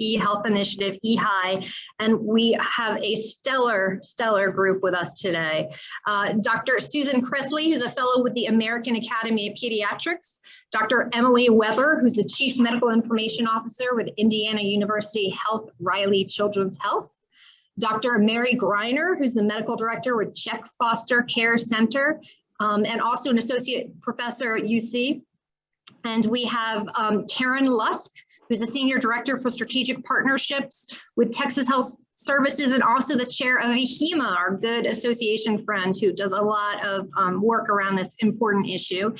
EHealth Initiative, EHI, and we have a stellar group with us today. Dr. Susan Kresley, who's a fellow with the American Academy of Pediatrics, Dr. Emily Weber, who's the Chief Medical Information Officer with Indiana University Health Riley Children's Health, Dr. Mary Greiner, who's the Medical Director with Jack Foster Care Center, and also an Associate Professor at UC. And we have Karen Lusk, who's a Senior Director for Strategic Partnerships with Texas Health Services, and also the chair of AHIMA, our good association friend who does a lot of work around this important issue.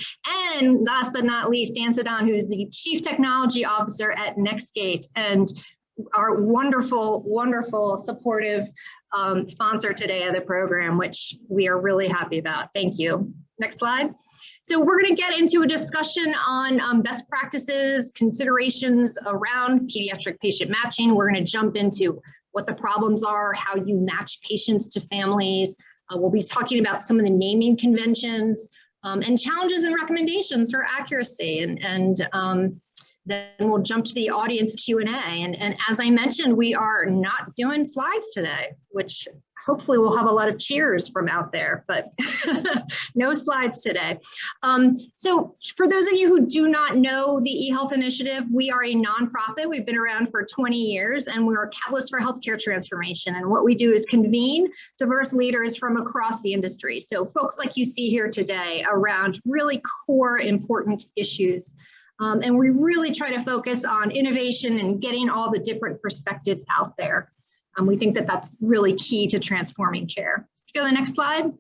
And last but not least, Dan Sedon, who is the Chief Technology Officer at Nextgate, and our wonderful, supportive sponsor today of the program, which we are really happy about. Thank you. Next slide. So we're going to get into a discussion on best practices, considerations around pediatric patient matching. We're going to jump into what the problems are, how you match patients to families. We'll be talking about some of the naming conventions and challenges and recommendations for accuracy. And then we'll jump to the audience Q&A. And as I mentioned, we are not doing slides today, which hopefully we'll have a lot of cheers from out there, but no slides today. So for those of you who do not know the EHealth Initiative, we are a nonprofit. We've been around for 20 years, and we're a catalyst for healthcare transformation. And what we do is convene diverse leaders from across the industry. So folks like you see here today around really core important issues. And we really try to focus on innovation and getting all the different perspectives out there. We think that that's really key to transforming care. Go to the next slide.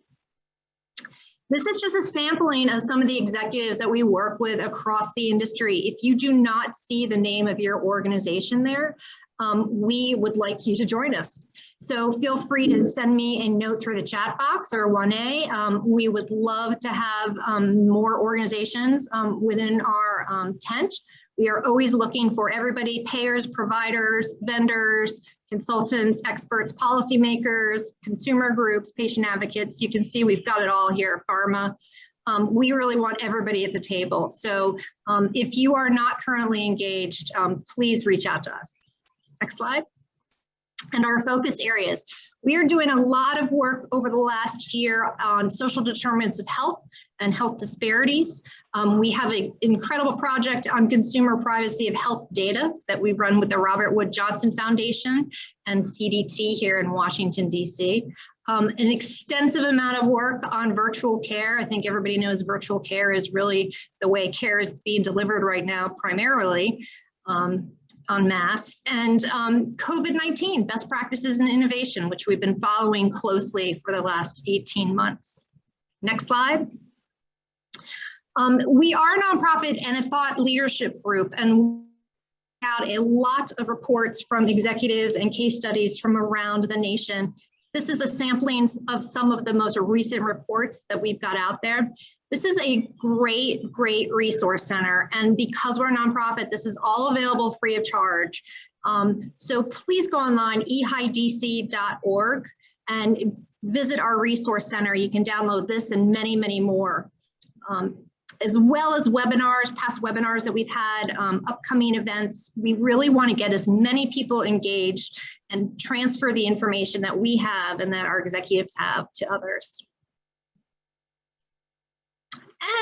This is just a sampling of some of the executives that we work with across the industry. If you do not see the name of your organization there, we would like you to join us. So feel free to send me a note through the chat box or 1A. We would love to have more organizations within our tent. We are always looking for everybody: payers, providers, vendors, consultants, experts, policymakers, consumer groups, patient advocates. You can see we've got it all here, pharma. We really want everybody at the table. So if you are not currently engaged, please reach out to us. Next slide. And our focus areas. We are doing a lot of work over the last year on social determinants of health and health disparities. We have an incredible project on consumer privacy of health data that we run with the Robert Wood Johnson Foundation and CDT here in Washington, D.C. An extensive amount of work on virtual care. I think everybody knows virtual care is really the way care is being delivered right now, primarily. En masse, and COVID-19, best practices and innovation, which we've been following closely for the last 18 months. Next slide. We are a nonprofit and a thought leadership group, and we had a lot of reports from executives and case studies from around the nation. This is a sampling of some of the most recent reports that we've got out there. This is a great resource center, and because we're a nonprofit, this is all available free of charge. So please go online, ehidc.org, and visit our resource center. You can download this and many more, as well as webinars, past webinars that we've had, upcoming events. We really want to get as many people engaged and transfer the information that we have and that our executives have to others.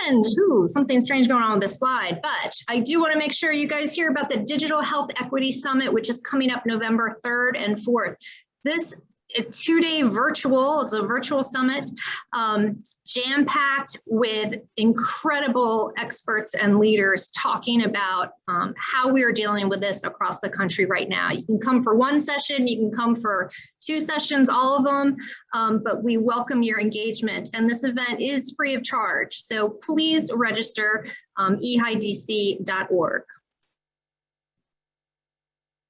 And something strange going on with this slide, but I do want to make sure you guys hear about the Digital Health Equity Summit, which is coming up November 3rd and 4th. This a two-day virtual, it's a virtual summit, jam-packed with incredible experts and leaders talking about how we are dealing with this across the country right now. You can come for one session, you can come for 2 sessions, all of them, but we welcome your engagement. And this event is free of charge, so please register ehidc.org.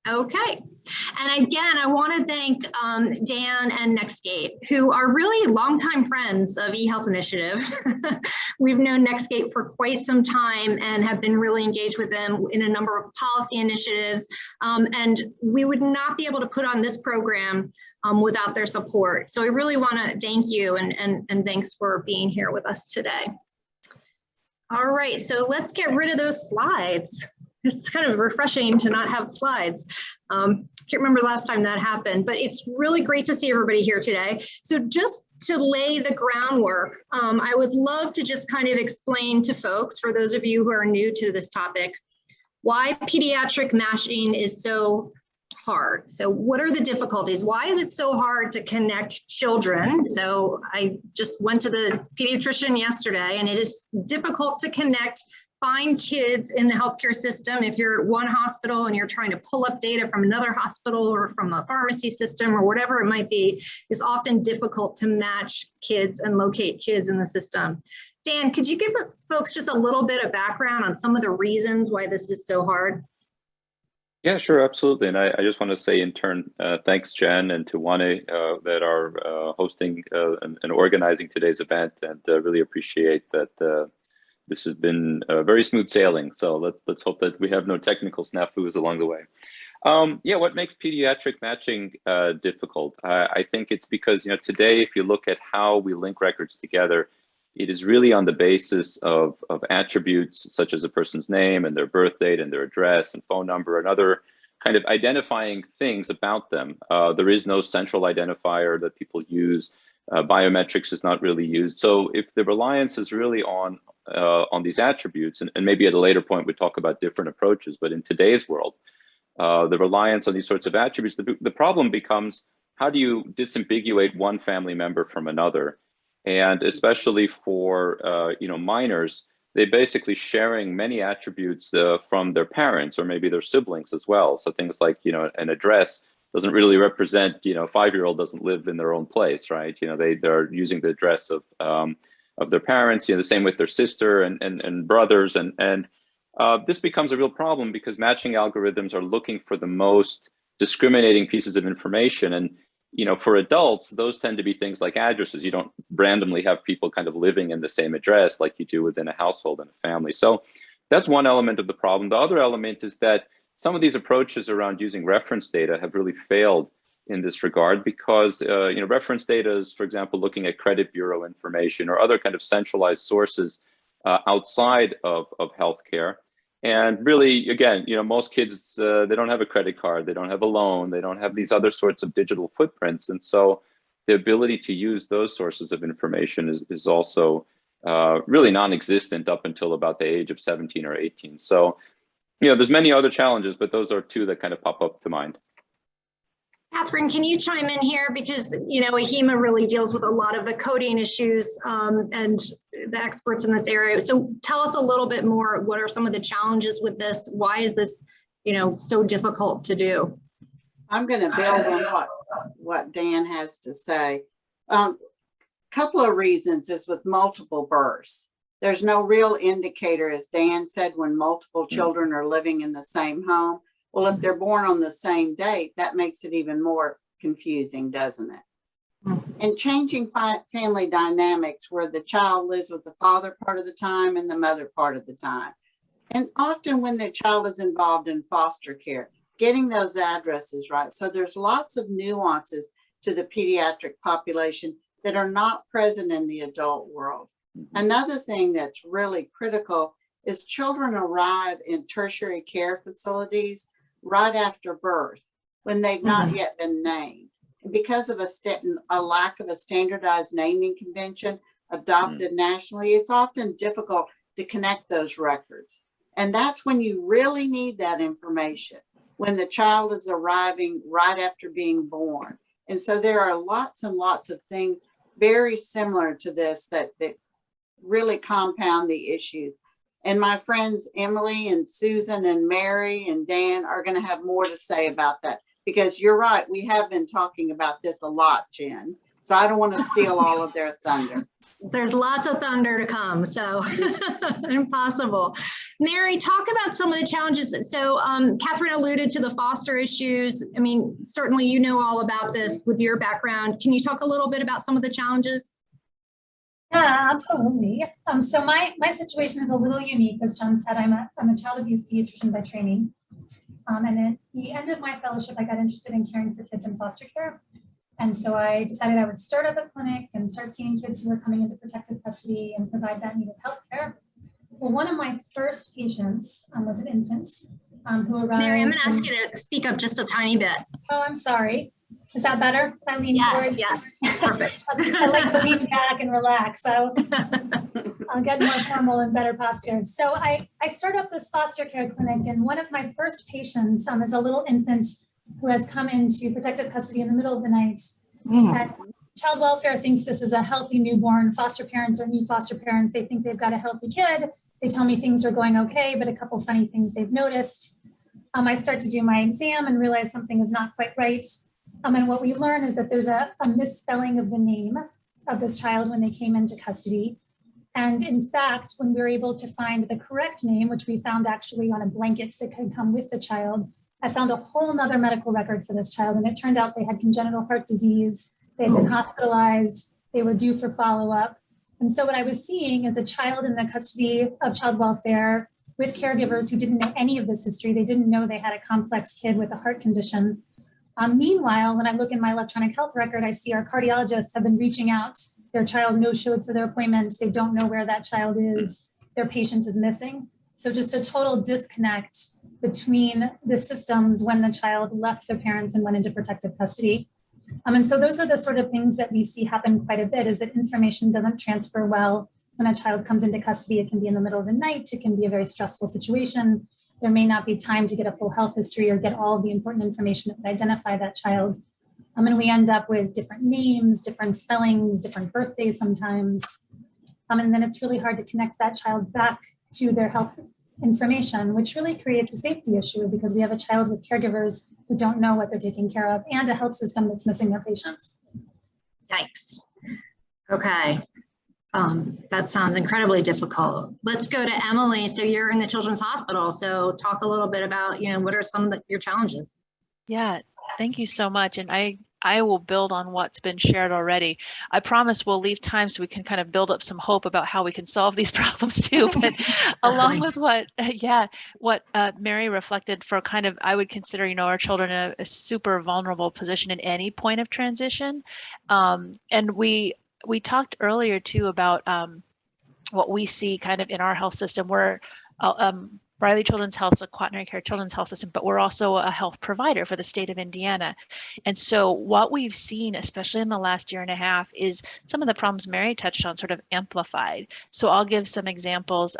Okay, and again, I want to thank Dan and Nextgate, who are really longtime friends of EHealth Initiative. We've known Nextgate for quite some time and have been really engaged with them in a number of policy initiatives, and we would not be able to put on this program without their support. So I really want to thank you, and thanks for being here with us today. All right, so let's get rid of those slides. It's kind of refreshing to not have slides. Can't remember the last time that happened, but it's really great to see everybody here today. So just to lay the groundwork, I would love to just kind of explain to folks, for those of you who are new to this topic, why pediatric matching is so hard. So what are the difficulties? Why is it so hard to connect children? So I just went to the pediatrician yesterday, and it is difficult to find kids in the healthcare system. If you're at one hospital and you're trying to pull up data from another hospital or from a pharmacy system or whatever it might be, it's often difficult to match kids and locate kids in the system. Dan, could you give us folks just a little bit of background on some of the reasons why this is so hard? Yeah, sure, absolutely. And I just want to say in turn, thanks, Jen, and to Wane that are hosting and organizing today's event, and really appreciate that this has been very smooth sailing. So let's hope that we have no technical snafus along the way. Yeah, what makes pediatric matching difficult? I think it's because, today, if you look at how we link records together, it is really on the basis of attributes such as a person's name and their birth date and their address and phone number and other kind of identifying things about them. There is no central identifier that people use. Biometrics is not really used. So if the reliance is really on these attributes, and maybe at a later point we talk about different approaches, but in today's world, the reliance on these sorts of attributes, the problem becomes, how do you disambiguate one family member from another? And especially for minors, they're basically sharing many attributes from their parents or maybe their siblings as well. So things like an address doesn't really represent, a 5-year-old doesn't live in their own place, right? They're using the address of their parents. The same with their sister and brothers, and this becomes a real problem because matching algorithms are looking for the most discriminating pieces of information. And for adults, those tend to be things like addresses. You don't randomly have people kind of living in the same address like you do within a household and a family. So that's one element of the problem. The other element is that some of these approaches around using reference data have really failed in this regard because, reference data is, for example, looking at credit bureau information or other kind of centralized sources outside of healthcare. And really, again, most kids, they don't have a credit card, they don't have a loan, they don't have these other sorts of digital footprints. And so the ability to use those sources of information is also really non-existent up until about the age of 17 or 18. So, there's many other challenges, but those are two that kind of pop up to mind. Catherine, can you chime in here? Because, AHIMA really deals with a lot of the coding issues and the experts in this area. So tell us a little bit more, what are some of the challenges with this? Why is this, so difficult to do? I'm going to build on what Dan has to say. Couple of reasons is with multiple births. There's no real indicator, as Dan said, when multiple children are living in the same home. Well, if they're born on the same date, that makes it even more confusing, doesn't it? And changing family dynamics where the child lives with the father part of the time and the mother part of the time. And often when the child is involved in foster care, getting those addresses right. So there's lots of nuances to the pediatric population that are not present in the adult world. Another thing that's really critical is children arrive in tertiary care facilities right after birth when they've not yet been named. Because of a lack of a standardized naming convention adopted nationally, it's often difficult to connect those records. And that's when you really need that information, when the child is arriving right after being born. And so there are lots and lots of things very similar to this that really compound the issues. And my friends Emily and Susan and Mary and Dan are going to have more to say about that, because you're right, we have been talking about this a lot, Jen. So I don't want to steal all of their thunder. There's lots of thunder to come, so impossible. Mary, talk about some of the challenges. So Catherine alluded to the foster issues. I mean, certainly you know all about this with your background. Can you talk a little bit about some of the challenges? Yeah, absolutely. So my situation is a little unique. As John said, I'm a child abuse pediatrician by training. And at the end of my fellowship, I got interested in caring for kids in foster care. And so I decided I would start up a clinic and start seeing kids who were coming into protective custody and provide that needed health care. Well, one of my first patients was an infant who arrived. Mary, I'm going to ask you to speak up just a tiny bit. Oh, I'm sorry. Is that better? I lean forward. Yes, perfect. I like to lean back and relax, so I'll get more formal and better posture. So I start up this foster care clinic, and one of my first patients is a little infant who has come into protective custody in the middle of the night. And child welfare thinks this is a healthy newborn. Foster parents or new foster parents, they think they've got a healthy kid. They tell me things are going okay, but a couple funny things they've noticed. I start to do my exam and realize something is not quite right. And what we learn is that there's a misspelling of the name of this child when they came into custody. And in fact, when we were able to find the correct name, which we found actually on a blanket that could come with the child, I found a whole nother medical record for this child. And it turned out they had congenital heart disease. They had been hospitalized. They were due for follow-up. And so what I was seeing is a child in the custody of child welfare with caregivers who didn't know any of this history. They didn't know they had a complex kid with a heart condition. Meanwhile, when I look in my electronic health record, I see our cardiologists have been reaching out. Their child no-showed for their appointments. They don't know where that child is. Their patient is missing. So just a total disconnect between the systems when the child left their parents and went into protective custody. And so those are the sort of things that we see happen quite a bit, is that information doesn't transfer well when a child comes into custody. It can be in the middle of the night. It can be a very stressful situation. There may not be time to get a full health history or get all of the important information that would identify that child. And we end up with different names, different spellings, different birthdays sometimes. And then it's really hard to connect that child back to their health information, which really creates a safety issue because we have a child with caregivers who don't know what they're taking care of and a health system that's missing their patients. Yikes. Okay. That sounds incredibly difficult. Let's go to Emily. So you're in the Children's Hospital. So talk a little bit about, what are some of your challenges? Yeah, thank you so much. And I will build on what's been shared already. I promise we'll leave time so we can kind of build up some hope about how we can solve these problems too. But along with what Mary reflected for kind of, I would consider, our children in a super vulnerable position in any point of transition. And we talked earlier too about what we see kind of in our health system. We're Riley Children's Health is a quaternary care children's health system, but we're also a health provider for the state of Indiana. And so what we've seen, especially in the last year and a half, is some of the problems Mary touched on sort of amplified. So I'll give some examples.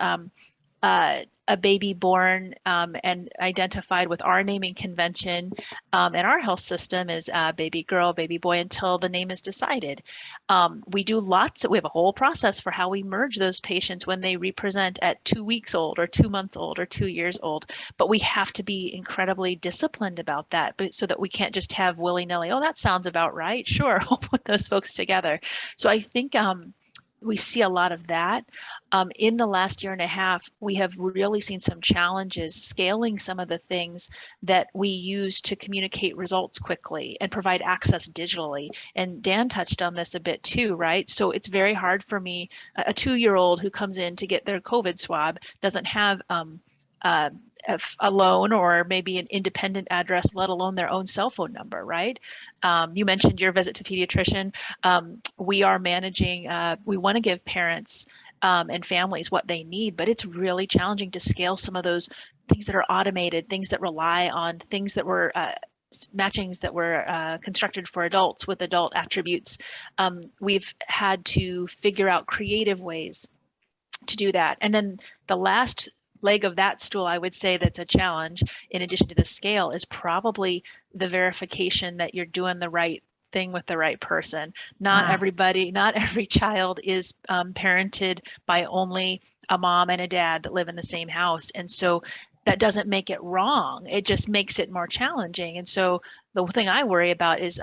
A baby born and identified with our naming convention in our health system is baby girl, baby boy until the name is decided. We have a whole process for how we merge those patients when they represent at 2 weeks old or 2 months old or 2 years old. But we have to be incredibly disciplined about that, but so that we can't just have willy-nilly, oh, that sounds about right. Sure, we'll put those folks together. So I think we see a lot of that. In the last year and a half, we have really seen some challenges scaling some of the things that we use to communicate results quickly and provide access digitally. And Dan touched on this a bit too, right? So it's very hard for me, a 2-year-old who comes in to get their COVID swab doesn't have a loan or maybe an independent address, let alone their own cell phone number, right? You mentioned your visit to pediatrician. We are managing, we want to give parents and families what they need, but it's really challenging to scale some of those things that are automated, things that rely on things that were matchings that were constructed for adults with adult attributes. We've had to figure out creative ways to do that. And then the last leg of that stool, I would say that's a challenge, in addition to the scale, is probably the verification that you're doing the right thing with the right person. Not every child is parented by only a mom and a dad that live in the same house. And so that doesn't make it wrong. It just makes it more challenging. And so the thing I worry about is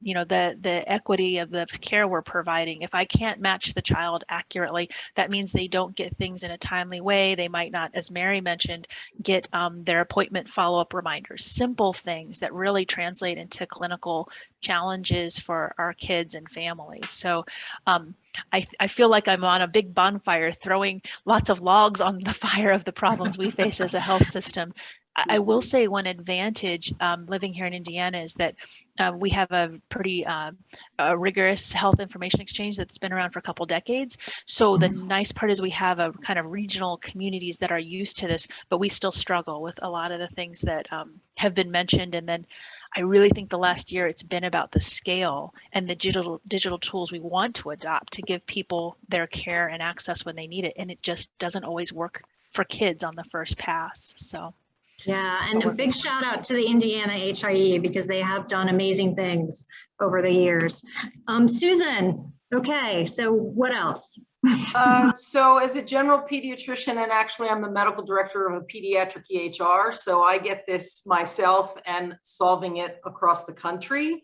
the equity of the care we're providing. If I can't match the child accurately, that means they don't get things in a timely way. They might not, as Mary mentioned, get their appointment follow-up reminders, simple things that really translate into clinical challenges for our kids and families. So I feel like I'm on a big bonfire throwing lots of logs on the fire of the problems we face as a health system. I will say one advantage living here in Indiana is that we have a pretty rigorous health information exchange that's been around for a couple decades. So the nice part is we have a kind of regional communities that are used to this, but we still struggle with a lot of the things that have been mentioned. And then I really think the last year it's been about the scale and the digital tools we want to adopt to give people their care and access when they need it. And it just doesn't always work for kids on the first pass. So. Yeah, and a big shout out to the Indiana HIE because they have done amazing things over the years. Susan, okay, so what else? So as a general pediatrician, and actually I'm the medical director of a pediatric EHR, so I get this myself and solving it across the country.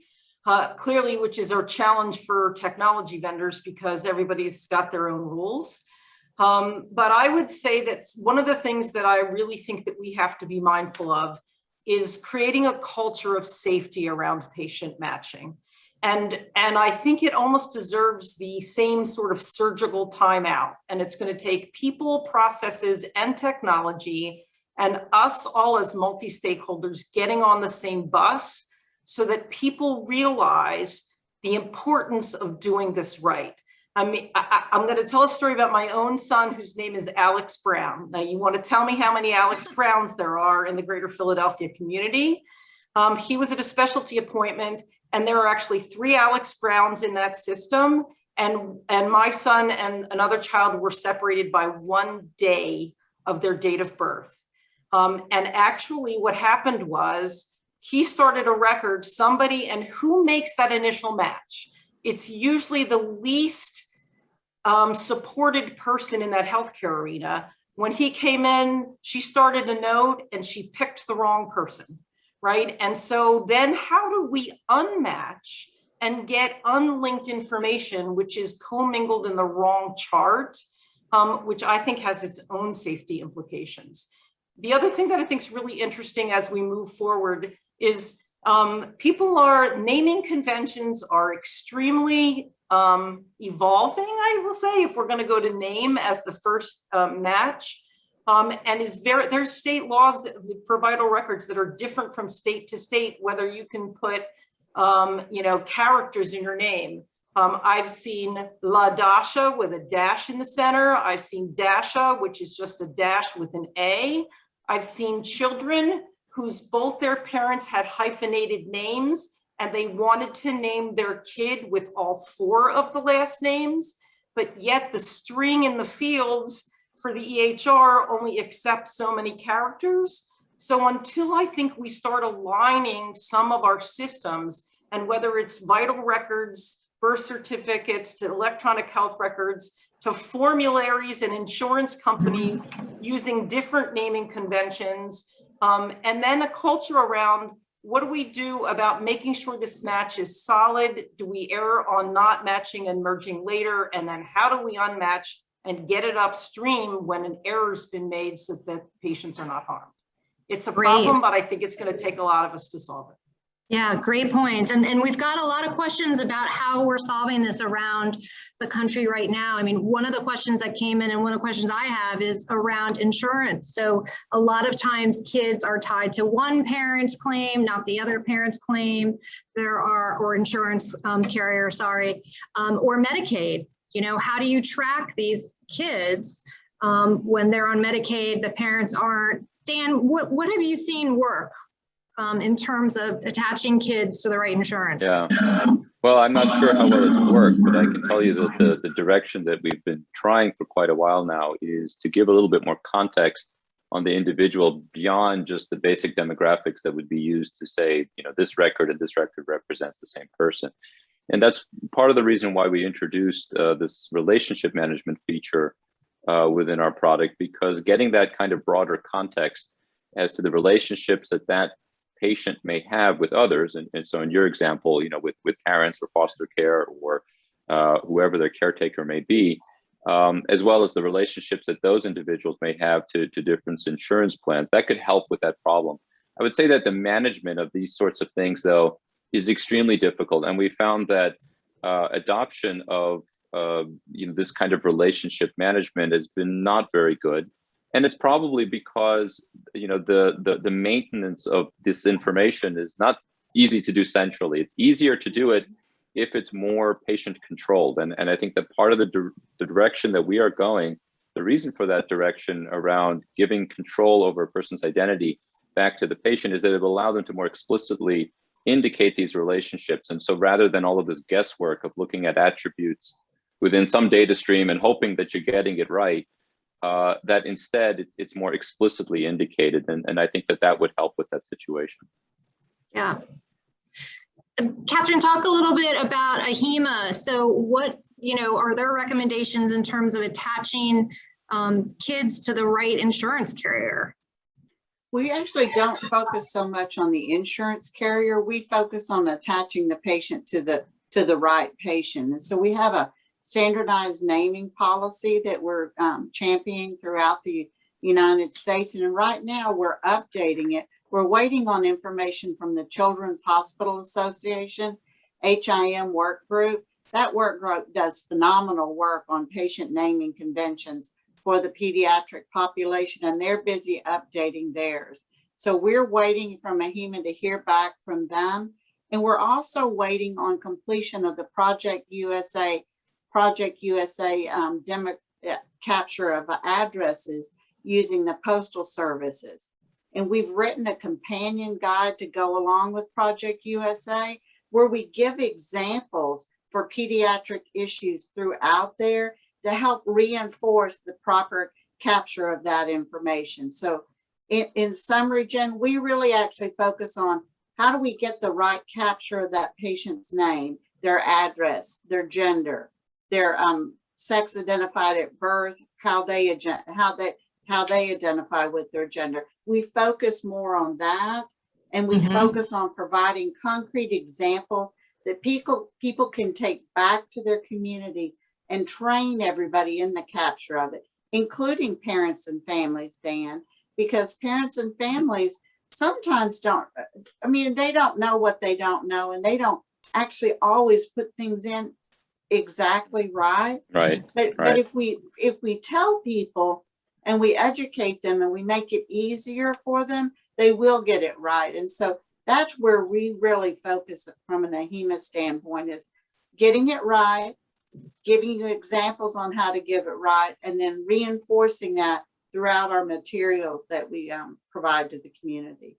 Clearly, which is our challenge for technology vendors because everybody's got their own rules. But I would say that one of the things that I really think that we have to be mindful of is creating a culture of safety around patient matching. And I think it almost deserves the same sort of surgical timeout. And it's going to take people, processes, and technology, and us all as multi-stakeholders getting on the same bus so that people realize the importance of doing this right. I mean, I'm going to tell a story about my own son whose name is Alex Brown. Now, you want to tell me how many Alex Browns there are in the greater Philadelphia community? He was at a specialty appointment, and there are actually 3 Alex Browns in that system. And my son and another child were separated by 1 day of their date of birth. And actually what happened was he started a record, somebody, and who makes that initial match? It's usually the least supported person in that healthcare arena. When he came in, she started a note and she picked the wrong person, right? And so then how do we unmatch and get unlinked information, which is commingled in the wrong chart, which I think has its own safety implications. The other thing that I think is really interesting as we move forward is naming conventions are extremely evolving, I will say, if we're going to go to name as the first match. And there's state laws for vital records that are different from state to state, whether you can put characters in your name. I've seen La Dasha with a dash in the center. I've seen Dasha, which is just a dash with an A. I've seen children whose both their parents had hyphenated names and they wanted to name their kid with all 4 of the last names, but yet the string in the fields for the EHR only accepts so many characters. So until I think we start aligning some of our systems, and whether it's vital records, birth certificates, to electronic health records, to formularies and insurance companies using different naming conventions, and then a culture around what do we do about making sure this match is solid? Do we err on not matching and merging later? And then how do we unmatch and get it upstream when an error's been made so that patients are not harmed? It's a problem, but I think it's going to take a lot of us to solve it. Yeah, great points. And we've got a lot of questions about how we're solving this around the country right now. I mean, one of the questions that came in and one of the questions I have is around insurance. So a lot of times kids are tied to one parent's claim, not the other parent's claim. Or insurance carrier, sorry, or Medicaid. You know, how do you track these kids when they're on Medicaid, the parents aren't? Dan, what have you seen work in terms of attaching kids to the right insurance? Yeah, well, I'm not sure how well it's worked, but I can tell you that the direction that we've been trying for quite a while now is to give a little bit more context on the individual beyond just the basic demographics that would be used to say, you know, this record and this record represents the same person. And that's part of the reason why we introduced this relationship management feature within our product, because getting that kind of broader context as to the relationships that patient may have with others. And so in your example, you know, with parents or foster care or whoever their caretaker may be, as well as the relationships that those individuals may have to different insurance plans, that could help with that problem. I would say that the management of these sorts of things, though, is extremely difficult. And we found that adoption of this kind of relationship management has been not very good. And it's probably because, the maintenance of this information is not easy to do centrally. It's easier to do it if it's more patient controlled. And I think that part of the direction that we are going, the reason for that direction around giving control over a person's identity back to the patient is that it will allow them to more explicitly indicate these relationships. And so rather than all of this guesswork of looking at attributes within some data stream and hoping that you're getting it right, that instead it's more explicitly indicated. And I think that would help with that situation. Yeah. Catherine, talk a little bit about AHIMA. So what, are there recommendations in terms of attaching kids to the right insurance carrier? We actually don't focus so much on the insurance carrier. We focus on attaching the patient to the right patient. And so we have a standardized naming policy that we're championing throughout the United States. And right now we're updating it. We're waiting on information from the Children's Hospital Association, HIM work group. That work group does phenomenal work on patient naming conventions for the pediatric population, and they're busy updating theirs. So we're waiting from AHIMA to hear back from them. And we're also waiting on completion of the Project USA capture of addresses using the postal services. And we've written a companion guide to go along with Project USA, where we give examples for pediatric issues throughout there to help reinforce the proper capture of that information. So in summary, Jen, we really actually focus on how do we get the right capture of that patient's name, their address, their gender, their sex identified at birth, how they identify with their gender. We focus more on that, and we focus on providing concrete examples that people can take back to their community and train everybody in the capture of it, including parents and families, Dan, because parents and families sometimes they don't know what they don't know, and they don't actually always put things in exactly right. Right. But if we tell people and we educate them and we make it easier for them, they will get it right. And so that's where we really focus from an AHIMA standpoint, is getting it right, giving you examples on how to give it right, and then reinforcing that throughout our materials that we provide to the community.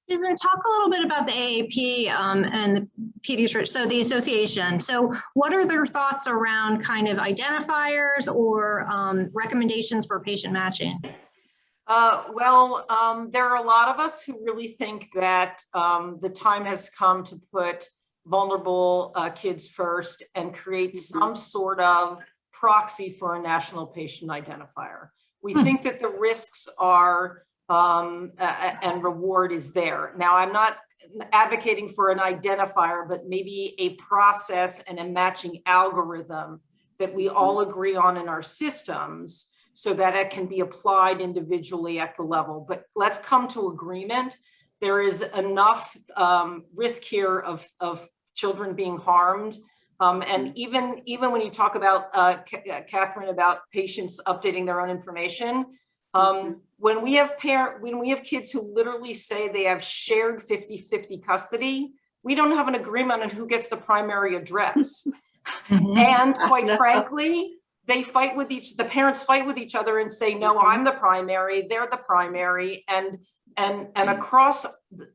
Susan, talk a little bit about the AAP and the pediatric, so the association. So what are their thoughts around kind of identifiers or recommendations for patient matching? There are a lot of us who really think that the time has come to put vulnerable kids first and create some sort of proxy for a national patient identifier. We think that the risks are and reward is there. Now, I'm not advocating for an identifier, but maybe a process and a matching algorithm that we all agree on in our systems so that it can be applied individually at the level. But let's come to agreement. There is enough risk here of children being harmed. And even when you talk about, Catherine, about patients updating their own information, when we have kids who literally say they have shared 50-50 custody, we don't have an agreement on who gets the primary address. And quite frankly, the parents fight with each other and say, no, I'm the primary, they're the primary. And across,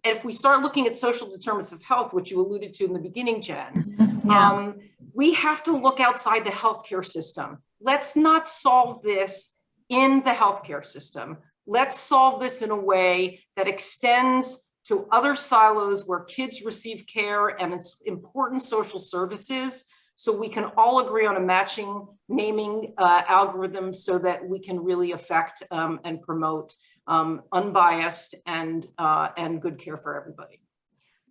if we start looking at social determinants of health, which you alluded to in the beginning, Jen, we have to look outside the healthcare system. Let's not solve this in the healthcare system. Let's solve this in a way that extends to other silos where kids receive care and it's important social services, so we can all agree on a matching naming algorithm so that we can really affect and promote unbiased and good care for everybody.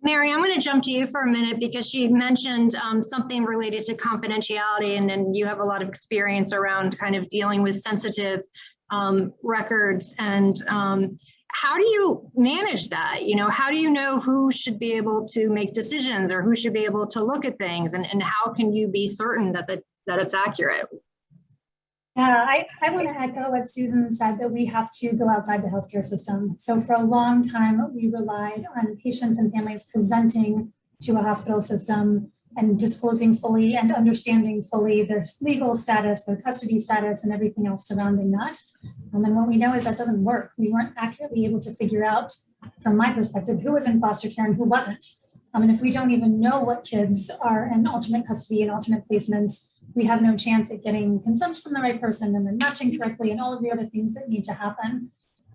Mary, I'm going to jump to you for a minute because she mentioned something related to confidentiality, and then you have a lot of experience around kind of dealing with sensitive records. And how do you manage that? How do you know who should be able to make decisions or who should be able to look at things, and how can you be certain that it's accurate? Yeah, I want to echo what Susan said, that we have to go outside the healthcare system. So for a long time, we relied on patients and families presenting to a hospital system and disclosing fully and understanding fully their legal status, their custody status, and everything else surrounding that. And what we know is that doesn't work. We weren't accurately able to figure out, from my perspective, who was in foster care and who wasn't. And if we don't even know what kids are in alternate custody and alternate placements, we have no chance at getting consent from the right person and then matching correctly and all of the other things that need to happen.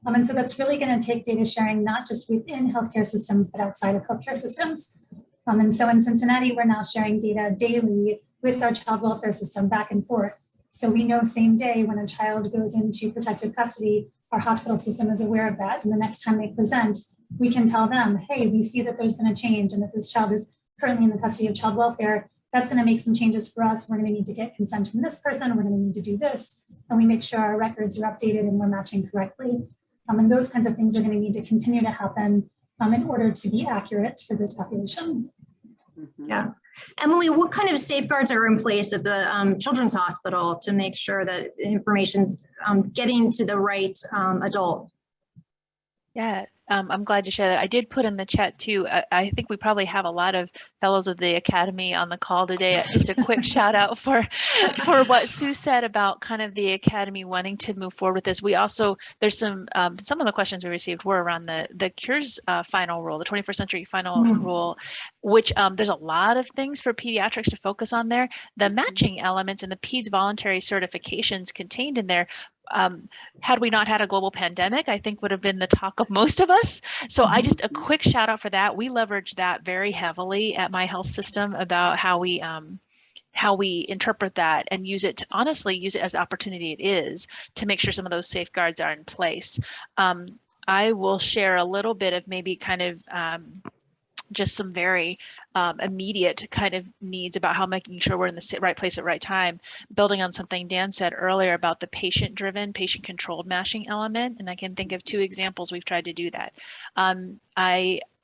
And so that's really going to take data sharing, not just within healthcare systems, but outside of healthcare systems. And so in Cincinnati, we're now sharing data daily with our child welfare system back and forth. So we know same day when a child goes into protective custody, our hospital system is aware of that. And the next time they present, we can tell them, hey, we see that there's been a change and that this child is currently in the custody of child welfare. That's going to make some changes for us. We're going to need to get consent from this person. We're going to need to do this. And we make sure our records are updated and we're matching correctly. And those kinds of things are going to need to continue to happen in order to be accurate for this population. Yeah. Emily, what kind of safeguards are in place at the Children's Hospital to make sure that information's getting to the right adult? Yeah, I'm glad to share that. I did put in the chat too. I think we probably have a lot of fellows of the Academy on the call today. Just a quick shout out for what Sue said about kind of the Academy wanting to move forward with this. We also, there's some of the questions we received were around the Cures final rule, the 21st century final rule, which there's a lot of things for pediatrics to focus on there. The matching elements and the PEDS voluntary certifications contained in there, had we not had a global pandemic, I think would have been the talk of most of us. So I just a quick shout out for that. We leverage that very heavily at my health system about how we interpret that and use it to honestly use it as the opportunity it is to make sure some of those safeguards are in place. I will share a little bit of maybe kind of just some very immediate kind of needs about how making sure we're in the right place at right time, building on something Dan said earlier about the patient-driven, patient-controlled matching element. And I can think of 2 examples we've tried to do that.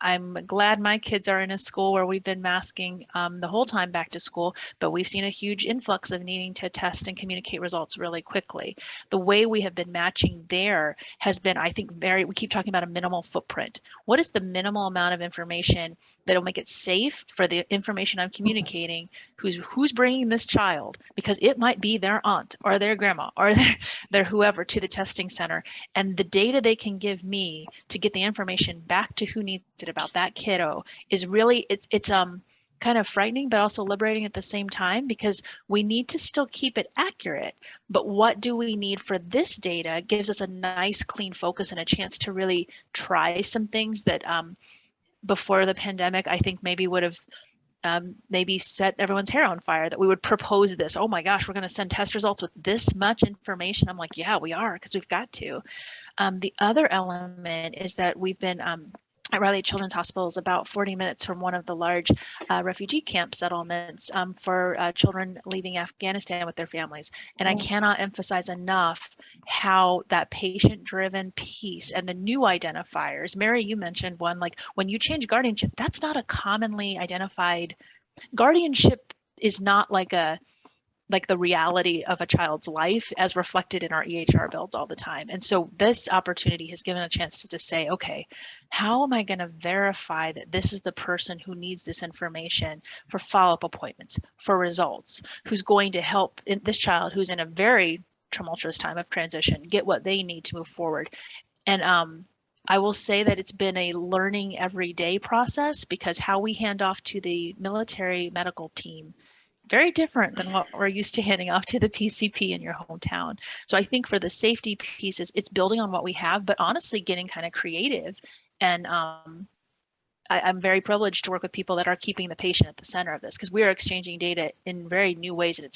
I'm glad my kids are in a school where we've been masking the whole time back to school, but we've seen a huge influx of needing to test and communicate results really quickly. The way we have been matching there has been, I think, we keep talking about a minimal footprint. What is the minimal amount of information that'll make it safe for the information I'm communicating, who's bringing this child, because it might be their aunt or their grandma or their whoever to the testing center, and the data they can give me to get the information back to who needs it about that kiddo is really, it's kind of frightening, but also liberating at the same time, because we need to still keep it accurate. But what do we need for this data gives us a nice clean focus and a chance to really try some things that before the pandemic, I think maybe would have maybe set everyone's hair on fire, that we would propose this. Oh my gosh, we're going to send test results with this much information. I'm like, yeah, we are, because we've got to. The other element is that we've been at Raleigh Children's Hospital is about 40 minutes from one of the large refugee camp settlements for children leaving Afghanistan with their families. And I cannot emphasize enough how that patient-driven piece and the new identifiers, Mary, you mentioned one, like when you change guardianship, that's not a commonly identified, guardianship is not like the reality of a child's life as reflected in our EHR builds all the time. And so this opportunity has given a chance to just say, okay, how am I going to verify that this is the person who needs this information for follow-up appointments, for results, who's going to help this child who's in a very tumultuous time of transition get what they need to move forward. And I will say that it's been a learning everyday process, because how we hand off to the military medical team very different than what we're used to handing off to the PCP in your hometown. So I think for the safety pieces, it's building on what we have, but honestly getting kind of creative. And I'm very privileged to work with people that are keeping the patient at the center of this, because we are exchanging data in very new ways. And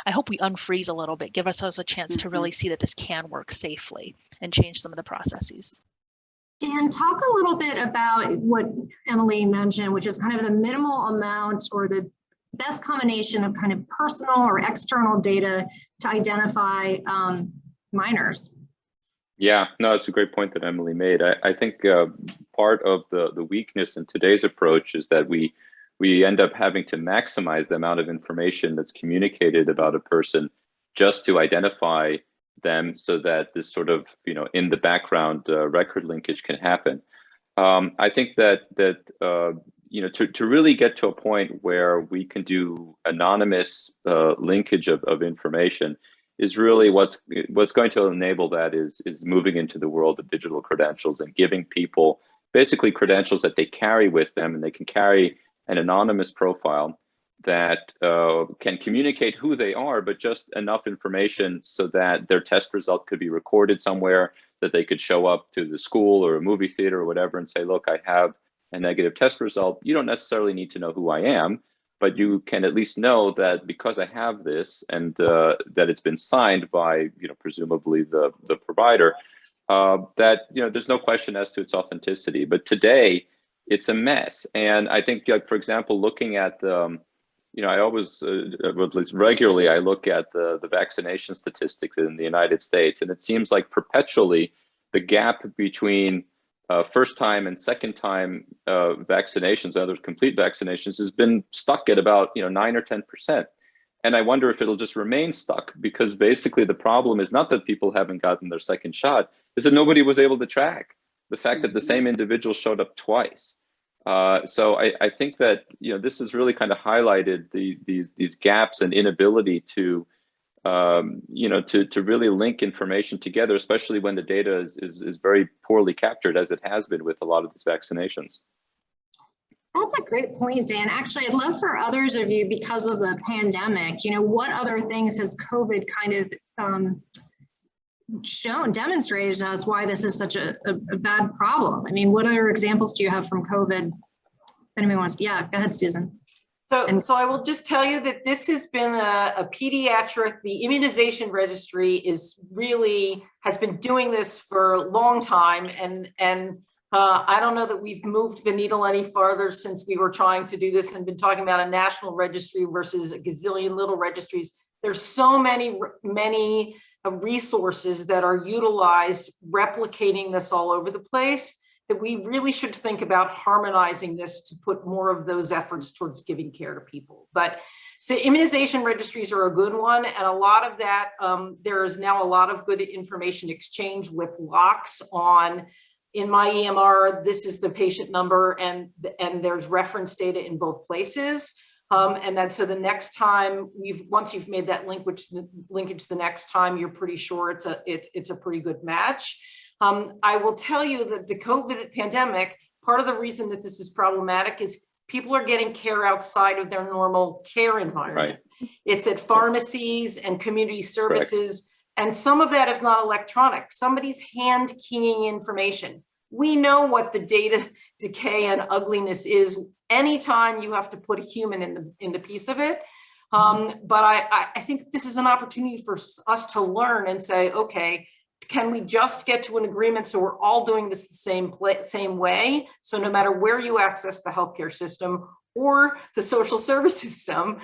I hope we unfreeze a little bit, give ourselves a chance to really see that this can work safely and change some of the processes. Dan, talk a little bit about what Emily mentioned, which is kind of the minimal amount or the best combination of kind of personal or external data to identify minors. Yeah, no, it's a great point that Emily made. I think part of the weakness in today's approach is that we end up having to maximize the amount of information that's communicated about a person just to identify them so that this sort of, in the background record linkage can happen. I think that to really get to a point where we can do anonymous linkage of information is really what's going to enable that is moving into the world of digital credentials and giving people basically credentials that they carry with them, and they can carry an anonymous profile that can communicate who they are, but just enough information so that their test result could be recorded somewhere, that they could show up to the school or a movie theater or whatever and say, look, I have a negative test result. You don't necessarily need to know who I am, but you can at least know that because I have this and that it's been signed by, presumably the provider, that, there's no question as to its authenticity. But today it's a mess. And I think, like, for example, looking at I always, at least regularly, I look at the vaccination statistics in the United States, and it seems like perpetually the gap between first time and second time vaccinations, other complete vaccinations, has been stuck at about 9 or 10%. And I wonder if it'll just remain stuck, because basically the problem is not that people haven't gotten their second shot, is that nobody was able to track the fact that the same individual showed up twice. So I think that this has really kind of highlighted these gaps and inability to to really link information together, especially when the data is very poorly captured, as it has been with a lot of these vaccinations. That's a great point, Dan. Actually, I'd love for others of you, because of the pandemic, what other things has COVID kind of demonstrated to us why this is such a bad problem? I mean, what other examples do you have from COVID? If anybody wants, yeah, go ahead, Susan. So I will just tell you that this has been a pediatric, the Immunization Registry has been doing this for a long time. And I don't know that we've moved the needle any farther since we were trying to do this and been talking about a national registry versus a gazillion little registries. There's so many resources that are utilized replicating this all over the place that we really should think about harmonizing this to put more of those efforts towards giving care to people. But so immunization registries are a good one. And a lot of that, there is now a lot of good information exchange with locks on, in my EMR, this is the patient number, and there's reference data in both places. And then so the next time once you've made that linkage the next time, you're pretty sure it's a pretty good match. I will tell you that the COVID pandemic, part of the reason that this is problematic is people are getting care outside of their normal care environment. Right. It's at pharmacies and community services. Correct. And some of that is not electronic. Somebody's hand keying information. We know what the data decay and ugliness is anytime you have to put a human in the piece of it. But I think this is an opportunity for us to learn and say, okay, can we just get to an agreement so we're all doing this the same way? So no matter where you access the healthcare system or the social service system,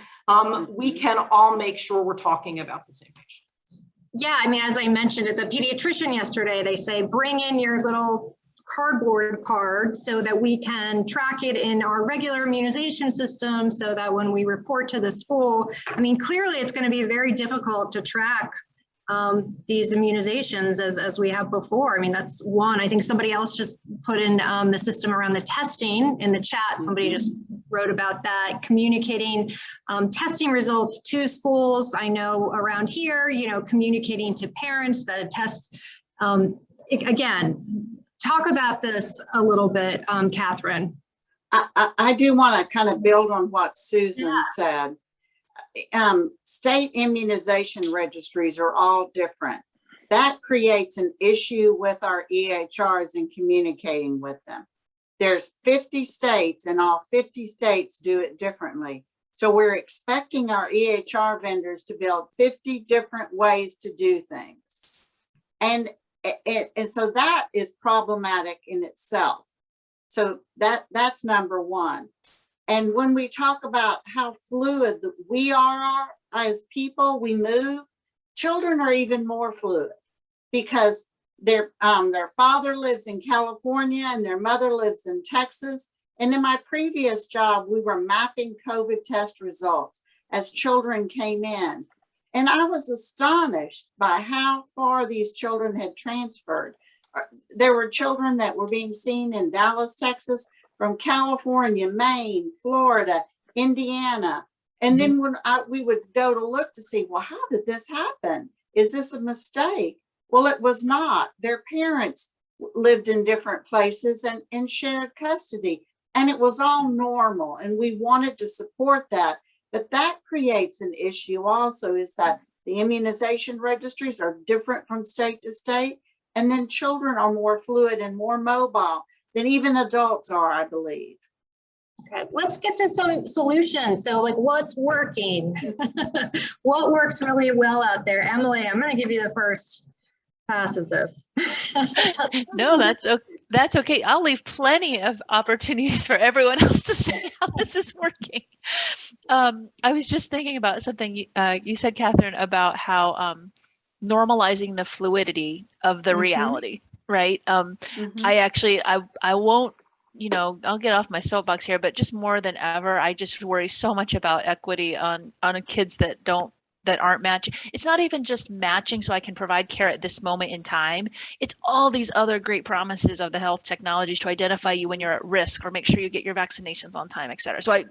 we can all make sure we're talking about the same patient. Yeah, I mean, as I mentioned at the pediatrician yesterday, they say, bring in your little cardboard card so that we can track it in our regular immunization system so that when we report to the school, I mean, clearly it's going to be very difficult to track these immunizations as we have before. I mean, that's one. I think somebody else just put in the system around the testing in the chat. Somebody just wrote about that, communicating testing results to schools. I know around here, communicating to parents that a test, again, talk about this a little bit, Catherine. I do want to kind of build on what Susan said. State immunization registries are all different. That creates an issue with our EHRs in communicating with them. There's 50 states and all 50 states do it differently. So we're expecting our EHR vendors to build 50 different ways to do things. And so that is problematic in itself. So that's number one. And when we talk about how fluid we are as people, we move, children are even more fluid because their father lives in California and their mother lives in Texas. And in my previous job, we were mapping COVID test results as children came in. And I was astonished by how far these children had transferred. There were children that were being seen in Dallas, Texas, from California, Maine, Florida, Indiana. And then when we would go to look to see, well, how did this happen? Is this a mistake? Well, it was not. Their parents lived in different places and shared custody. And it was all normal. And we wanted to support that. But that creates an issue also, is that the immunization registries are different from state to state. And then children are more fluid and more mobile than even adults are, I believe. Okay, let's get to some solutions. So like, what's working? What works really well out there? Emily, I'm going to give you the first pass of this. No, that's okay. I'll leave plenty of opportunities for everyone else to say how this is working. I was just thinking about something you said, Catherine, about how normalizing the fluidity of the reality, right? I won't, I'll get off my soapbox here, but just more than ever, I just worry so much about equity on kids that aren't matching. It's not even just matching so I can provide care at this moment in time. It's all these other great promises of the health technologies to identify you when you're at risk or make sure you get your vaccinations on time, et cetera. So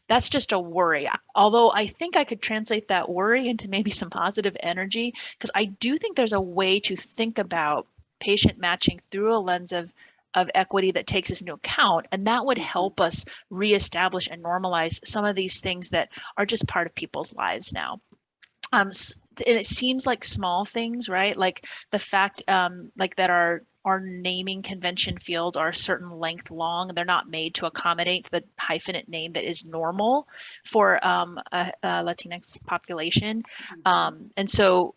that's just a worry. Although I think I could translate that worry into maybe some positive energy, because I do think there's a way to think about patient matching through a lens of equity that takes this into account, and that would help us reestablish and normalize some of these things that are just part of people's lives now. And it seems like small things, right? Like the fact like that our naming convention fields are a certain length long. They're not made to accommodate the hyphenate name that is normal for a Latinx population. And so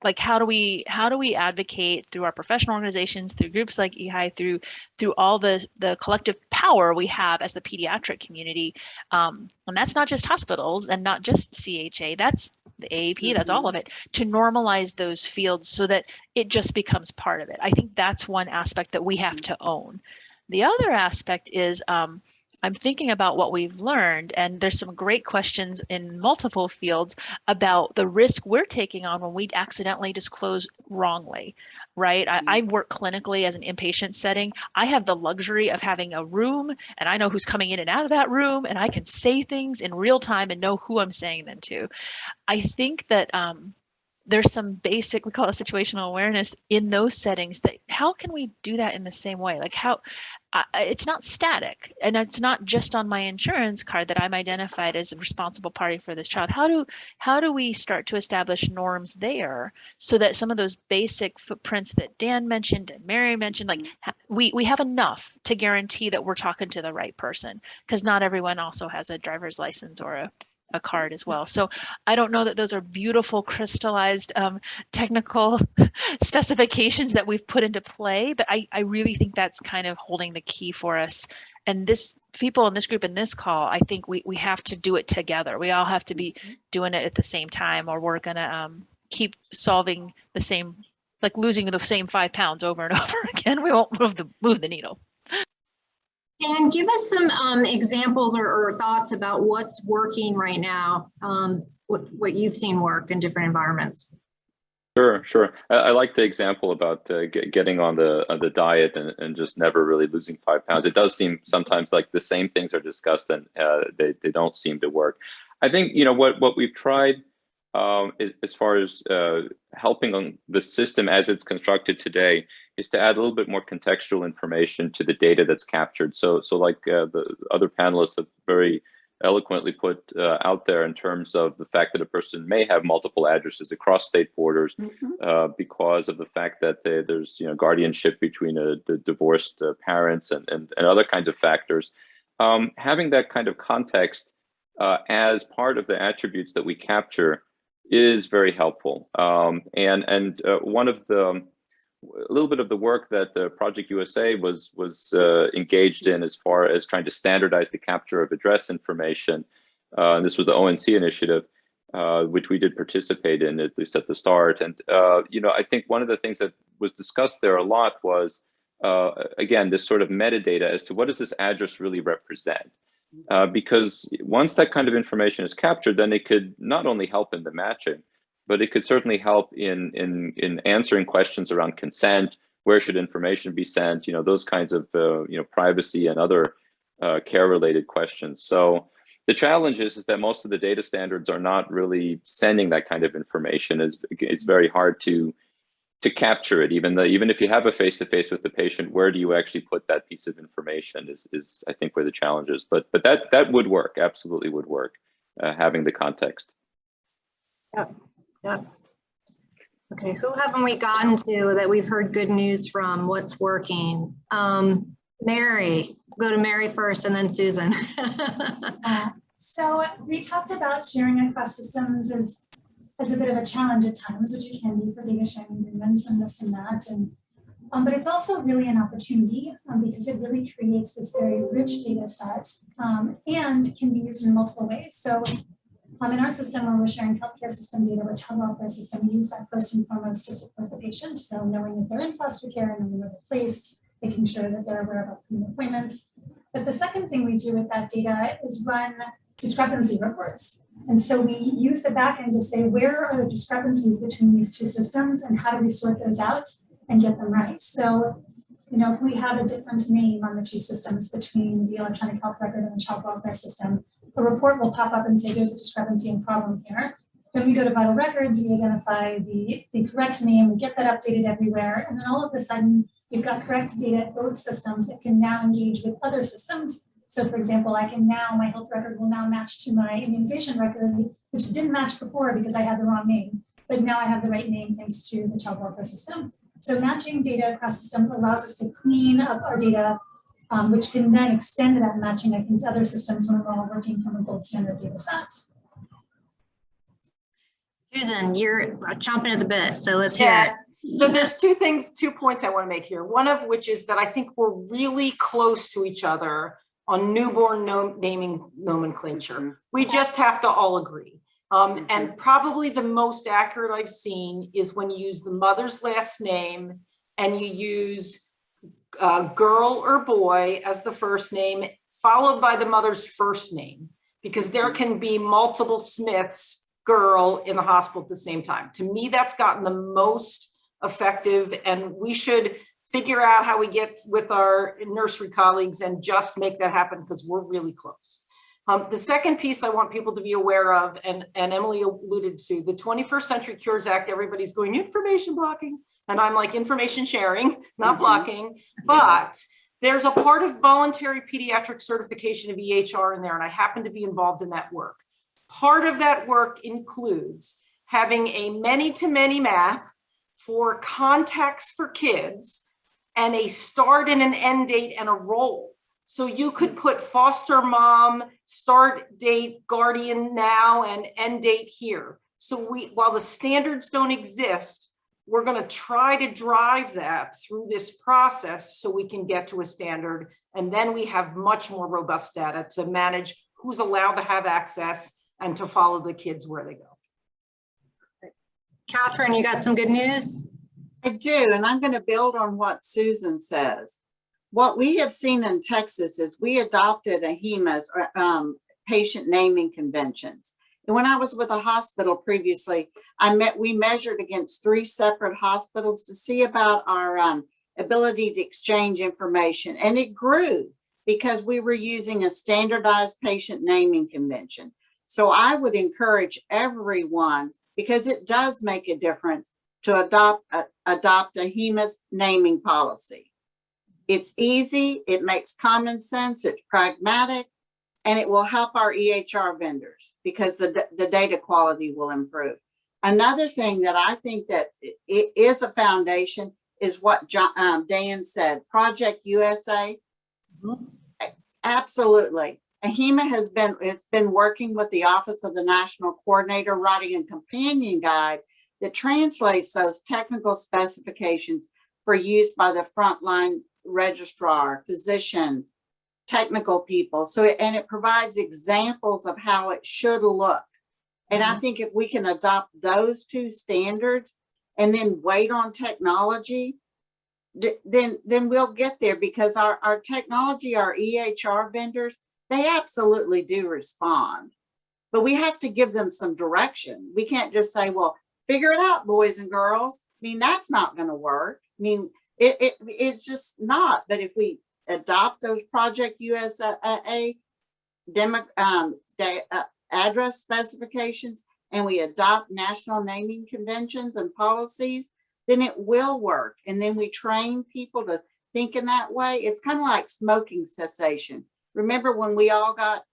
like, how do we advocate through our professional organizations, through groups like EHI, through all the collective power we have as the pediatric community, and that's not just hospitals and not just CHA, that's the AAP, that's all of it, to normalize those fields so that it just becomes part of it. I think that's one aspect that we have to own. The other aspect is I'm thinking about what we've learned, and there's some great questions in multiple fields about the risk we're taking on when we accidentally disclose wrongly, right? I work clinically as an inpatient setting. I have the luxury of having a room, and I know who's coming in and out of that room, and I can say things in real time and know who I'm saying them to. I think that there's some basic, we call it situational awareness in those settings, that how can we do that in the same way? Like it's not static, and it's not just on my insurance card that I'm identified as a responsible party for this child. How do we start to establish norms there so that some of those basic footprints that Dan mentioned and Mary mentioned, like we have enough to guarantee that we're talking to the right person, because not everyone also has a driver's license or a card as well. So I don't know that those are beautiful crystallized technical specifications that we've put into play, but I really think that's kind of holding the key for us. And this people in this group in this call, I think we have to do it together. We all have to be doing it at the same time, or we're gonna keep solving the same, like losing the same 5 pounds over and over again. We won't move the needle. Dan, give us some examples or thoughts about what's working right now, what you've seen work in different environments. Sure. I like the example about getting on the diet and just never really losing 5 pounds. It does seem sometimes like the same things are discussed and they don't seem to work. I think what we've tried as far as helping on the system as it's constructed today is to add a little bit more contextual information to the data that's captured. So like the other panelists have very eloquently put out there in terms of the fact that a person may have multiple addresses across state borders because of the fact that there's guardianship between the divorced parents and other kinds of factors. Having that kind of context as part of the attributes that we capture is very helpful. And one of a little bit of the work that the Project USA was engaged in as far as trying to standardize the capture of address information. This was the ONC initiative, which we did participate in, at least at the start. And I think one of the things that was discussed there a lot was, again, this sort of metadata as to what does this address really represent? Because once that kind of information is captured, then it could not only help in the matching, but it could certainly help in answering questions around consent. Where should information be sent? You know, those kinds of privacy and other care-related questions. So the challenge is that most of the data standards are not really sending that kind of information. It's very hard to capture it. Even if you have a face-to-face with the patient, where do you actually put that piece of information is I think where the challenge is. But that would work, absolutely would work, having the context. Yep. Okay, who haven't we gotten to that we've heard good news from? What's working? Mary, go to Mary first and then Susan. So we talked about sharing across systems as a bit of a challenge at times, which it can be for data sharing agreements and this and that. But it's also really an opportunity because it really creates this very rich data set and can be used in multiple ways. So in our system, when we're sharing healthcare system data with child welfare system, we use that first and foremost to support the patient. So knowing that they're in foster care and knowing where they're placed, making sure that they're aware of upcoming appointments. But the second thing we do with that data is run discrepancy reports. And so we use the backend to say, where are the discrepancies between these two systems and how do we sort those out and get them right? So, you know, if we have a different name on the two systems between the electronic health record and the child welfare system, a report will pop up and say there's a discrepancy and problem here. Then we go to vital records, we identify the correct name, we get that updated everywhere. And then all of a sudden, you've got correct data at both systems that can now engage with other systems. So for example, my health record will now match to my immunization record, which didn't match before because I had the wrong name, but now I have the right name thanks to the child welfare system. So matching data across systems allows us to clean up our data, which can then extend that matching, I think, to other systems when we're all working from a gold standard data set. Susan, you're chomping at the bit, so let's hear it. So there's 2 points I want to make here. One of which is that I think we're really close to each other on newborn naming nomenclature. We just have to all agree. And probably the most accurate I've seen is when you use the mother's last name and you use girl or boy as the first name, followed by the mother's first name, because there can be multiple Smiths girl in the hospital at the same time. To me, that's gotten the most effective, and we should figure out how we get with our nursery colleagues and just make that happen because we're really close. The second piece I want people to be aware of, and Emily alluded to, the 21st Century Cures Act, everybody's going information blocking, and I'm like information sharing, not blocking, but there's a part of voluntary pediatric certification of EHR in there, and I happen to be involved in that work. Part of that work includes having a many-to-many map for contacts for kids and a start and an end date and a role. So you could put foster mom, start date, guardian now, and end date here. So while the standards don't exist, we're going to try to drive that through this process so we can get to a standard. And then we have much more robust data to manage who's allowed to have access and to follow the kids where they go. Catherine, you got some good news? I do, and I'm going to build on what Susan says. What we have seen in Texas is we adopted AHIMA's patient naming conventions. And when I was with a hospital previously, we measured against 3 separate hospitals to see about our ability to exchange information. And it grew because we were using a standardized patient naming convention. So I would encourage everyone, because it does make a difference, to adopt AHIMA's naming policy. It's easy, it makes common sense, it's pragmatic, and it will help our EHR vendors because the data quality will improve. Another thing that I think that it is a foundation is what Dan said, Project USA. Absolutely. AHIMA has been working with the Office of the National Coordinator, writing a companion guide that translates those technical specifications for use by the frontline registrar, physician, technical people. And it provides examples of how it should look. And I think if we can adopt those 2 standards and then wait on technology, then we'll get there, because our technology, our EHR vendors, they absolutely do respond, but we have to give them some direction. We can't just say, well, Figure it out, boys and girls. I mean, that's not going to work. I mean, it's just not. But if we adopt those Project USAA address specifications, and we adopt national naming conventions and policies, then it will work. And then we train people to think in that way. It's kind of like smoking cessation. Remember when we all got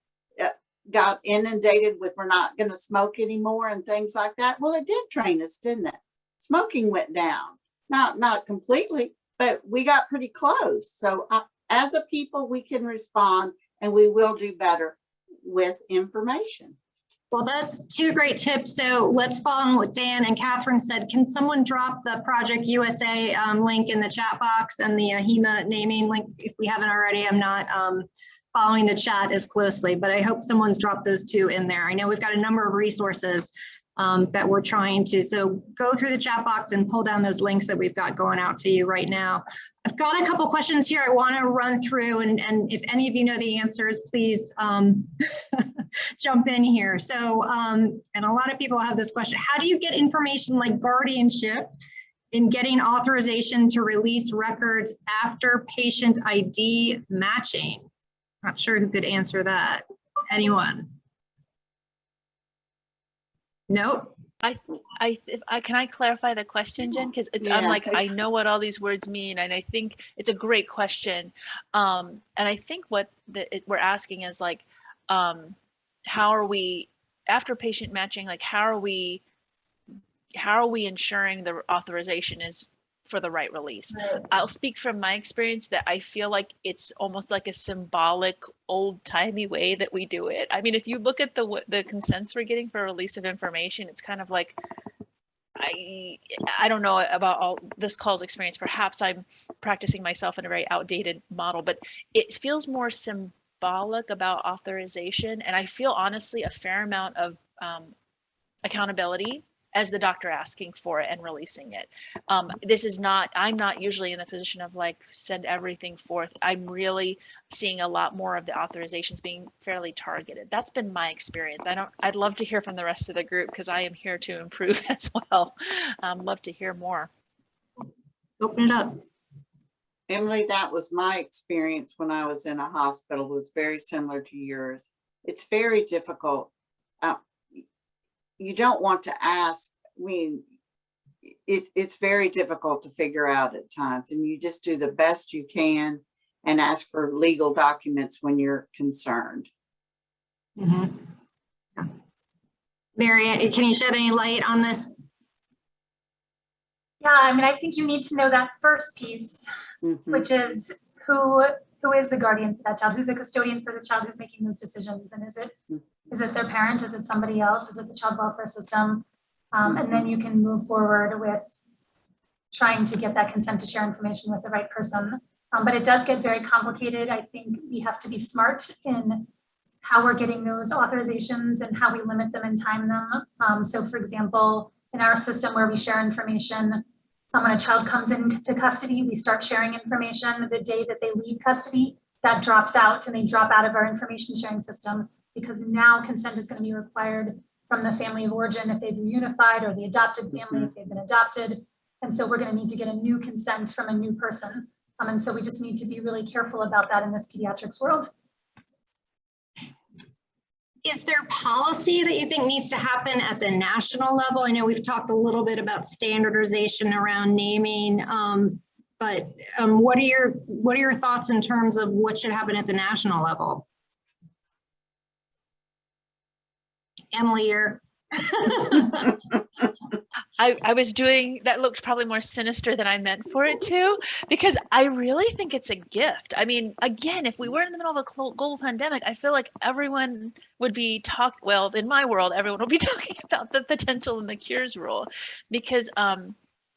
inundated with we're not going to smoke anymore and things like that? Well, it did train us, didn't it? Smoking went down, not completely, but we got pretty close. So as a people, we can respond, and we will do better with information. Well, that's two great tips. So let's follow on what Dan and Catherine said. Can someone drop the Project USA link in the chat box and the AHIMA naming link if we haven't already? I'm not following the chat as closely, but I hope someone's dropped those two in there. I know we've got a number of resources that we're trying to, so go through the chat box and pull down those links that we've got going out to you right now. I've got a couple questions here I want to run through, and if any of you know the answers, please jump in here. So, and a lot of people have this question: how do you get information like guardianship in getting authorization to release records after patient ID matching? Not sure who could answer that. Anyone? Nope. Can I clarify the question, Jen? Because I'm like, I know what all these words mean, and I think it's a great question. And I think what we're asking is like, how are we, after patient matching, like how are we ensuring the authorization is for the right release? Right. I'll speak from my experience that I feel like it's almost like a symbolic, old-timey way that we do it. I mean, if you look at the consents we're getting for release of information, it's kind of like, I don't know about all this call's experience. Perhaps I'm practicing myself in a very outdated model, but it feels more symbolic about authorization. And I feel honestly a fair amount of accountability as the doctor asking for it and releasing it. This is not, I'm not usually in the position of like, send everything forth. I'm really seeing a lot more of the authorizations being fairly targeted. That's been my experience. I'd love to hear from the rest of the group because I am here to improve as well. Love to hear more. Open it up. Emily, that was my experience when I was in a hospital. It was very similar to yours. It's very difficult. You don't want to ask. I mean, it's very difficult to figure out at times, and you just do the best you can and ask for legal documents when you're concerned. Mm-hmm. Yeah. Marianne, can you shed any light on this? Yeah, I mean, I think you need to know that first piece, which is who is the guardian for that child? Who's the custodian for the child who's making those decisions? And is it their parent? Is it somebody else? Is it the child welfare system? And then you can move forward with trying to get that consent to share information with the right person. But it does get very complicated. I think we have to be smart in how we're getting those authorizations and how we limit them and time them. So for example, in our system where we share information, when a child comes into custody, we start sharing information. The day that they leave custody, that drops out and they drop out of our information sharing system, because now consent is going to be required from the family of origin if they've reunified, or the adopted family if they've been adopted. And so we're going to need to get a new consent from a new person. And so we just need to be really careful about that in this pediatrics world. Is there policy that you think needs to happen at the national level? I know we've talked a little bit about standardization around naming, but what are your thoughts in terms of what should happen at the national level? Emily, you're I was doing, that looked probably more sinister than I meant for it to, because I really think it's a gift. I mean, again, if we were in the middle of a global pandemic, I feel like everyone would be well, in my world, everyone would be talking about the potential in the cures rule, because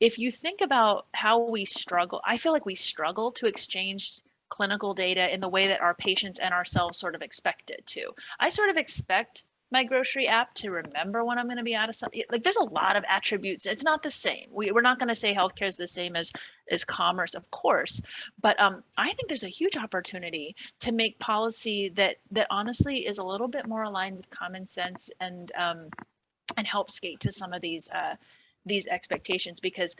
if you think about how we struggle, I feel like we struggle to exchange clinical data in the way that our patients and ourselves sort of expect it to. I sort of expect my grocery app to remember when I'm going to be out of something. Like, there's a lot of attributes. It's not the same. We're not going to say healthcare is the same as commerce, of course, but I think there's a huge opportunity to make policy that honestly is a little bit more aligned with common sense and help skate to some of these these expectations, because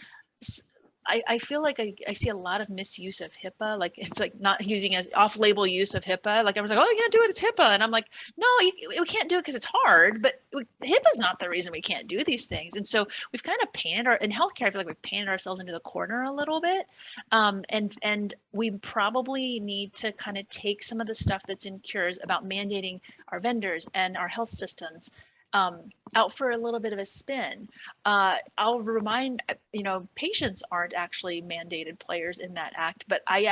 I feel like I see a lot of misuse of HIPAA. Like it's like not using as off-label use of HIPAA. Like I was like, oh, you can't do it, it's HIPAA. And I'm like, no, we can't do it because it's hard, but HIPAA's not the reason we can't do these things. And so we've kind of in healthcare, I feel like we've painted ourselves into the corner a little bit. And we probably need to kind of take some of the stuff that's in cures about mandating our vendors and our health systems out for a little bit of a spin. I'll remind, patients aren't actually mandated players in that act, but I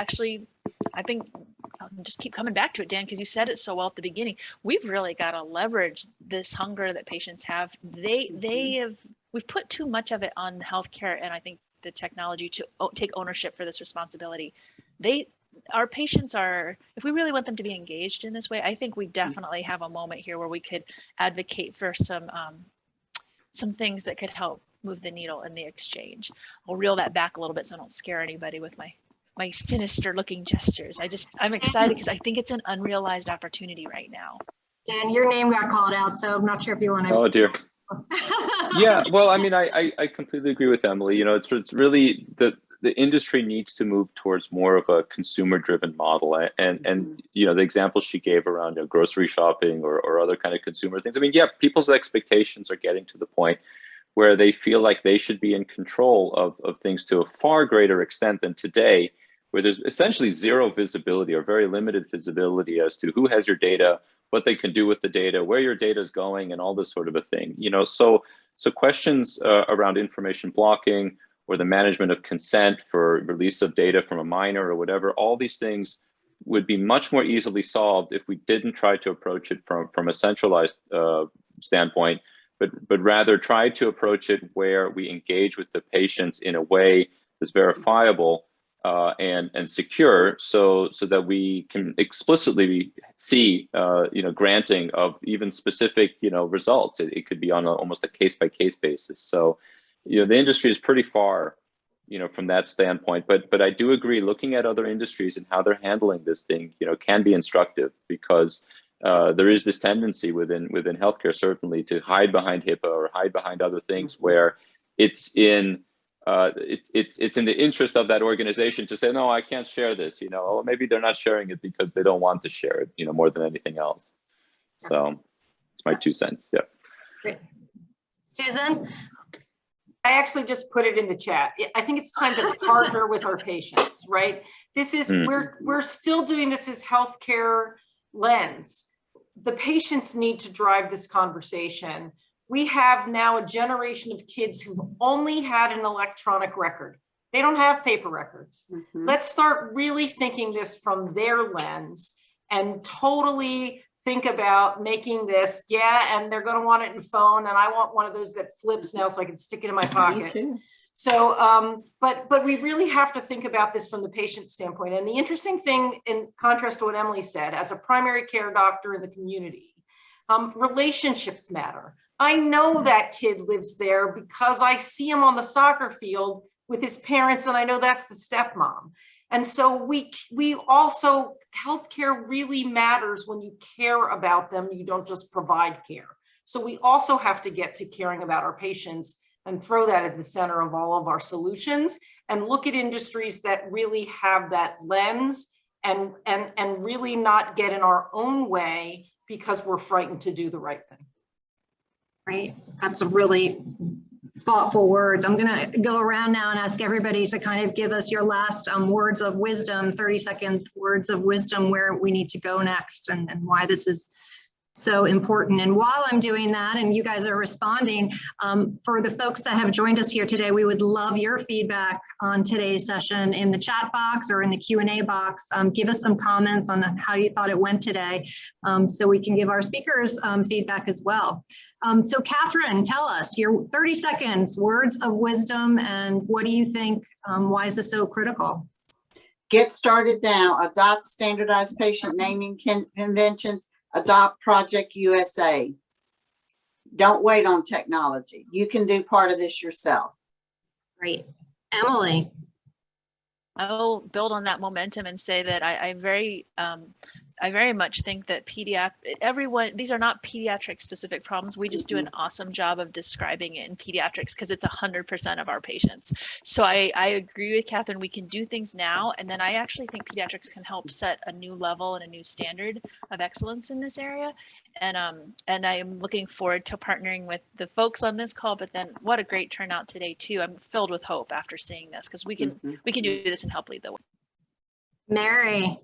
think I'll just keep coming back to it, Dan, because you said it so well at the beginning. We've really got to leverage this hunger that patients have. We've put too much of it on healthcare, and I think the technology to take ownership for this responsibility. Our patients are, if we really want them to be engaged in this way, I think we definitely have a moment here where we could advocate for some things that could help move the needle in the exchange. I'll reel that back a little bit so I don't scare anybody with my sinister looking gestures. I'm excited because I think it's an unrealized opportunity right now. Dan, your name got called out, so I'm not sure if you want to. Oh dear. Yeah, well, I mean, I completely agree with Emily. It's really the industry needs to move towards more of a consumer-driven model, and the examples she gave around grocery shopping or other kind of consumer things. I mean, yeah, people's expectations are getting to the point where they feel like they should be in control of things to a far greater extent than today, where there's essentially zero visibility or very limited visibility as to who has your data, what they can do with the data, where your data is going, and all this sort of a thing. So questions around information blocking, or the management of consent for release of data from a minor or whatever, all these things would be much more easily solved if we didn't try to approach it from a centralized standpoint, but rather try to approach it where we engage with the patients in a way that's verifiable and secure, so that we can explicitly see granting of even specific results. It could be on almost a case-by-case basis. So the industry is pretty far, from that standpoint. But I do agree, looking at other industries and how they're handling this thing, can be instructive, because there is this tendency within healthcare, certainly, to hide behind HIPAA or hide behind other things where it's in the interest of that organization to say, no, I can't share this. Or maybe they're not sharing it because they don't want to share it, more than anything else. So it's my 2 cents. Yeah. Great. Susan? I actually just put it in the chat. I think it's time to partner with our patients, right? This is, we're still doing this as healthcare lens. The patients need to drive this conversation. We have now a generation of kids who've only had an electronic record. They don't have paper records. Let's start really thinking this from their lens and totally think about making this, and they're going to want it in phone, and I want one of those that flips now so I can stick it in my pocket. Me too. So, but we really have to think about this from the patient standpoint. And the interesting thing, in contrast to what Emily said, as a primary care doctor in the community, relationships matter. I know that kid lives there because I see him on the soccer field with his parents, and I know that's the stepmom. And so we also, healthcare really matters when you care about them. You don't just provide care. So we also have to get to caring about our patients and throw that at the center of all of our solutions, and look at industries that really have that lens and really not get in our own way because we're frightened to do the right thing. Right. That's a really thoughtful words. I'm going to go around now and ask everybody to kind of give us your last words of wisdom, 30-second words of wisdom, where we need to go next and why this is so important. And while I'm doing that and you guys are responding, for the folks that have joined us here today, we would love your feedback on today's session in the chat box or in the Q&A box. Give us some comments on how you thought it went today, so we can give our speakers feedback as well. So Catherine, tell us your 30 seconds, words of wisdom, and what do you think, why is this so critical? Get started now. Adopt standardized patient naming conventions. Adopt Project USA. Don't wait on technology. You can do part of this yourself. Great. Emily. I'll build on that momentum and say that I'm very I very much think that these are not pediatric specific problems. We just do an awesome job of describing it in pediatrics because it's 100% of our patients. So I agree with Catherine. We can do things now, and then I actually think pediatrics can help set a new level and a new standard of excellence in this area. And I am looking forward to partnering with the folks on this call. But then, what a great turnout today too! I'm filled with hope after seeing this because we can do this and help lead the way. Mary.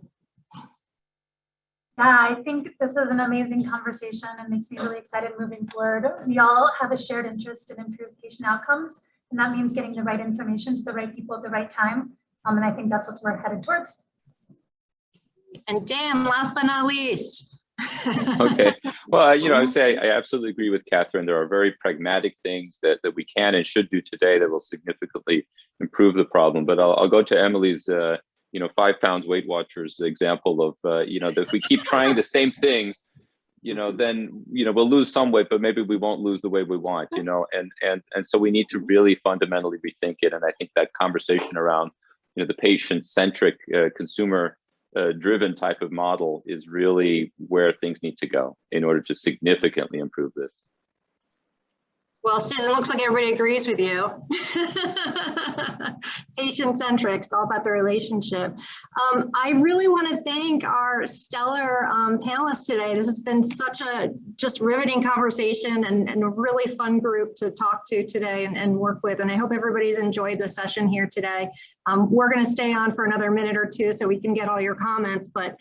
Yeah, I think this is an amazing conversation and makes me really excited moving forward. We all have a shared interest in improved patient outcomes, and that means getting the right information to the right people at the right time. And I think that's what we're headed towards. And Dan, last but not least. Okay. Well, I would say I absolutely agree with Catherine. There are very pragmatic things that we can and should do today that will significantly improve the problem. But I'll go to Emily's 5 pounds Weight Watchers example of, that if we keep trying the same things, then, we'll lose some weight, but maybe we won't lose the way we want, and so we need to really fundamentally rethink it. And I think that conversation around, the patient-centric, consumer driven type of model is really where things need to go in order to significantly improve this. Well, Susan, looks like everybody agrees with you. Patient-centric, it's all about the relationship. I really want to thank our stellar panelists today. This has been such a just riveting conversation and a really fun group to talk to today and work with. And I hope everybody's enjoyed the session here today. We're going to stay on for another minute or two so we can get all your comments. But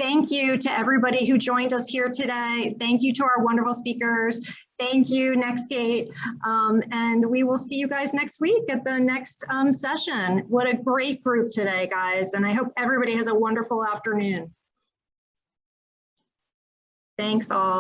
thank you to everybody who joined us here today. Thank you to our wonderful speakers. Thank you, Nextgate. And we will see you guys next week at the next session. What a great group today, guys. And I hope everybody has a wonderful afternoon. Thanks all.